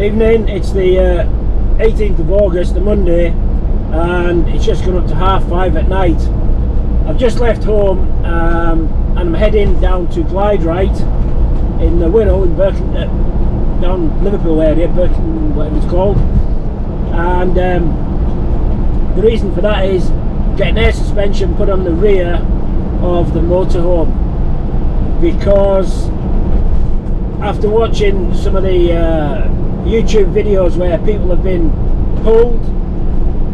Evening, it's the 18th of August, the Monday, and it's just gone up to 5:30 at night. I've just left home and I'm heading down to Glyderite in the Wirral in down Liverpool area, whatever it's called. And the reason for that is getting air suspension put on the rear of the motorhome, because after watching some of the YouTube videos where people have been pulled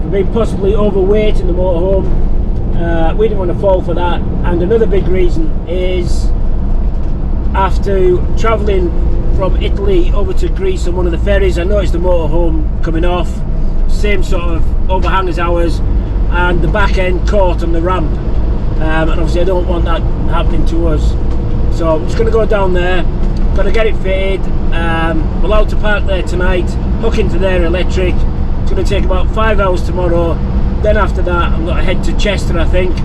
for being possibly overweight in the motorhome, we didn't want to fall for that. And another big reason is after travelling from Italy over to Greece on one of the ferries, I noticed the motorhome coming off, same sort of overhang as ours, and the back end caught on the ramp, and obviously I don't want that happening to us. So I'm just going to go down there, got to get it fitted. We're allowed to park there tonight, hook into their electric. It's going to take about 5 hours tomorrow. Then after that I'm going to head to Chester, I think,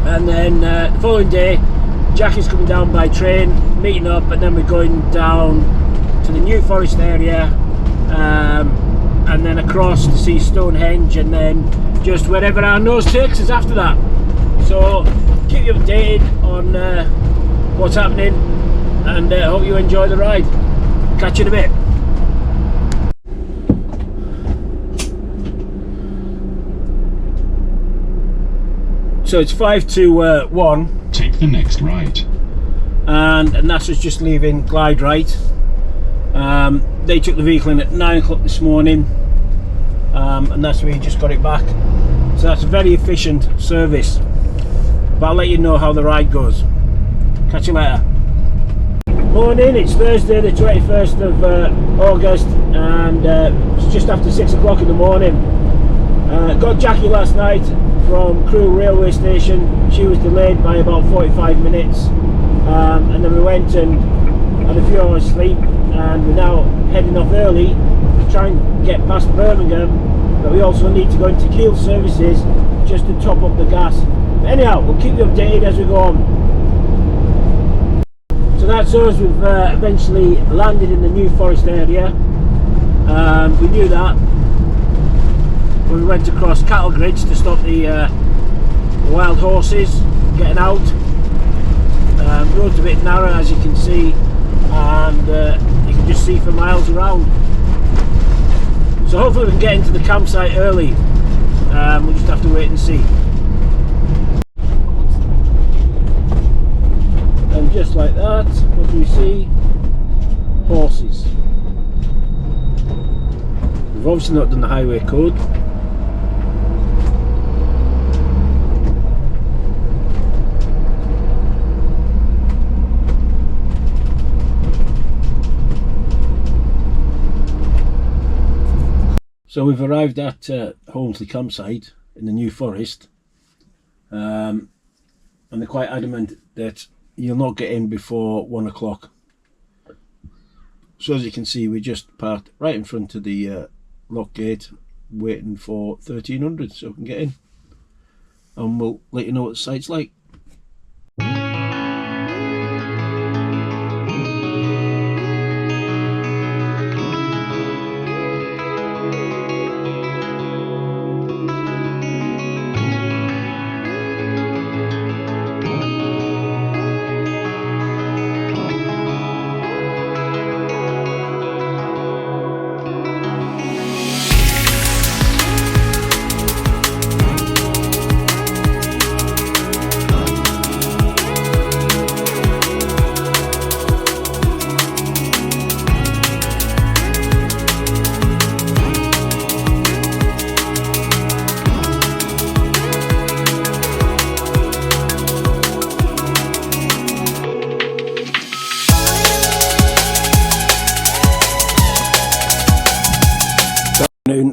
and then the following day Jack is coming down by train, meeting up, and then we're going down to the New Forest area, and then across to see Stonehenge, and then just wherever our nose takes us after that. So keep you updated on what's happening, and hope you enjoy the ride. Catch you in a bit. So it's 5 to 1. Take the next right. And that's us just leaving Glyderite. They took the vehicle in at 9 o'clock this morning, and that's where we just got it back. So that's a very efficient service. But I'll let you know how the ride goes. Catch you later. Morning, it's Thursday the 21st of August, and it's just after 6 o'clock in the morning. Got Jackie last night from Crewe railway station. She was delayed by about 45 minutes, and then we went and had a few hours sleep, and we're now heading off early to try and get past Birmingham, but we also need to go into Kiel services just to top up the gas. But anyhow, we'll keep you updated as we go on. So that's us. We've eventually landed in the New Forest area. We knew that when we went across cattle grids to stop the wild horses getting out. Road's a bit narrow, as you can see, and you can just see for miles around. So hopefully we can get into the campsite early. We'll just have to wait and see. And just like that, what do you see? Horses. We've obviously not done the highway code. So we've arrived at Holmsley Campsite in the New Forest, and they're quite adamant that you'll not get in before 1 o'clock. So as you can see, we just parked right in front of the lock gate, waiting for 1300 so we can get in, and we'll let you know what the site's like.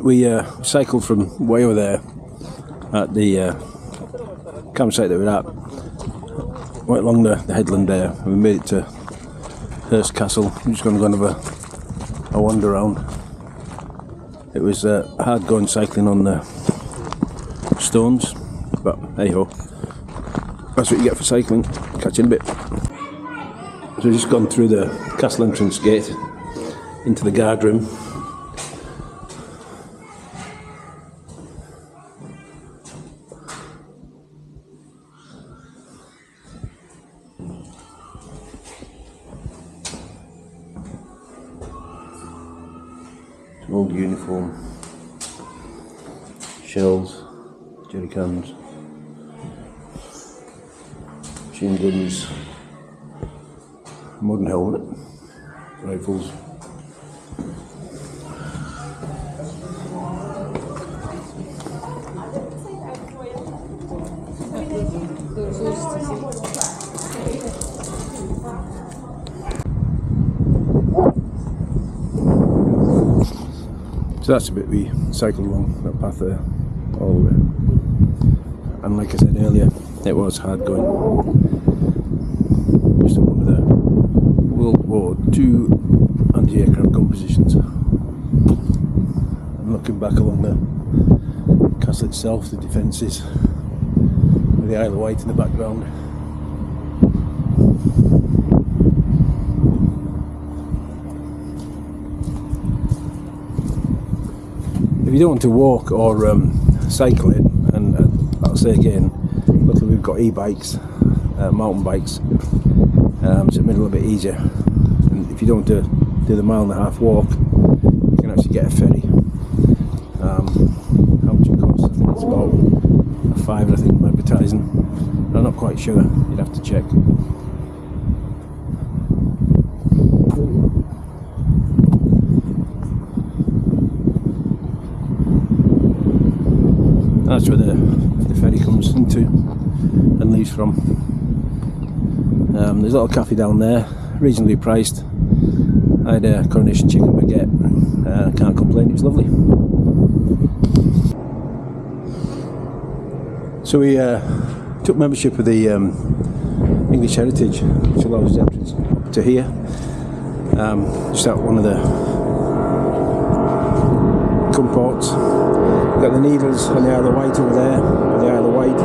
We cycled from way over there at the campsite that we're at, went along the headland there, and we made it to Hurst Castle. I'm just going to go and have a wander around. It was hard going cycling on the stones, but hey ho, that's what you get for cycling. Catch you in a bit. So we've just gone through the castle entrance gate into the guard room. Old uniform, shells, jerry cans, machine guns, modern helmet, rifles. So that's a bit we cycled along that path there all the way, and like I said earlier, it was hard going. Just in one of the World War II anti-aircraft gun positions. And looking back along the castle itself, the defences, with the Isle of Wight in the background. If you don't want to walk or cycle it, and I'll say again, luckily we've got e-bikes, mountain bikes, so it made it a little bit easier. And if you don't want to do the 1.5 mile walk, you can actually get a ferry. How much it costs? I think it's about a £5, I think, advertising. I'm not quite sure, you'd have to check. That's where the ferry comes into and leaves from. There's a little cafe down there, reasonably priced. I had a coronation chicken baguette, can't complain, it was lovely. So we took membership of the English Heritage, which allows entrance up to here, just out one of the comports. We've got the Needles and the Isle of Wight over there, or the Isle of Wight.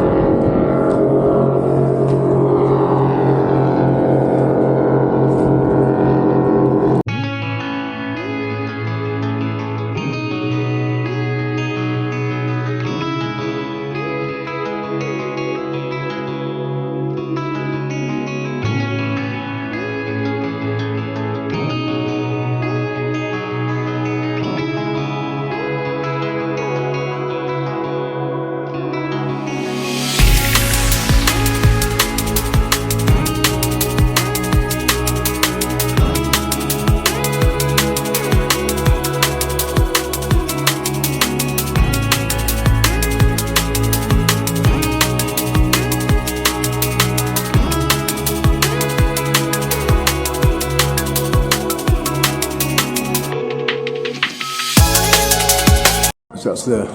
So that's the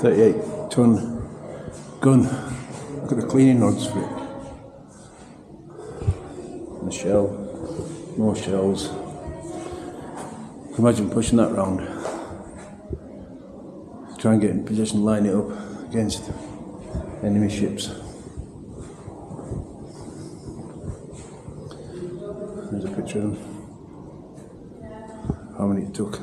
38-ton gun. Look at the cleaning rods for it. And the shell, more shells. Imagine pushing that round. Try and get in position, line it up against enemy ships. There's a picture of them. How many it took.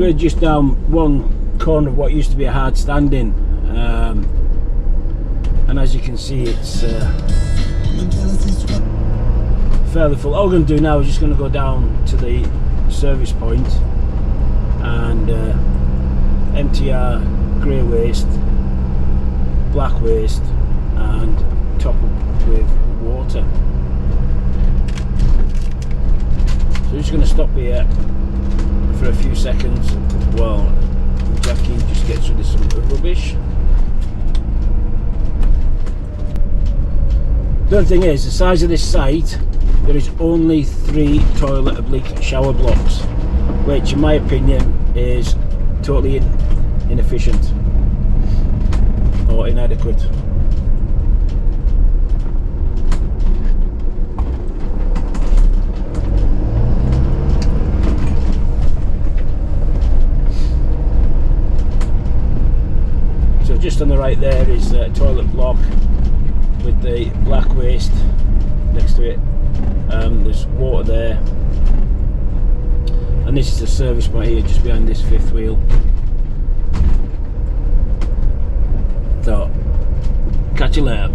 we're just down one corner of what used to be a hard standing, and as you can see, it's fairly full. All we're going to do now is just going to go down to the service point and empty our grey waste, black waste, and top up with water. So we're just going to stop here for a few seconds while Jackie just gets rid of some rubbish. The other thing is, the size of this site, there is only 3 toilet oblique shower blocks, which in my opinion is totally inefficient or inadequate. So just on the right there is a toilet block with the black waste next to it. There's water there, and this is the service point here just behind this fifth wheel. So catch you later.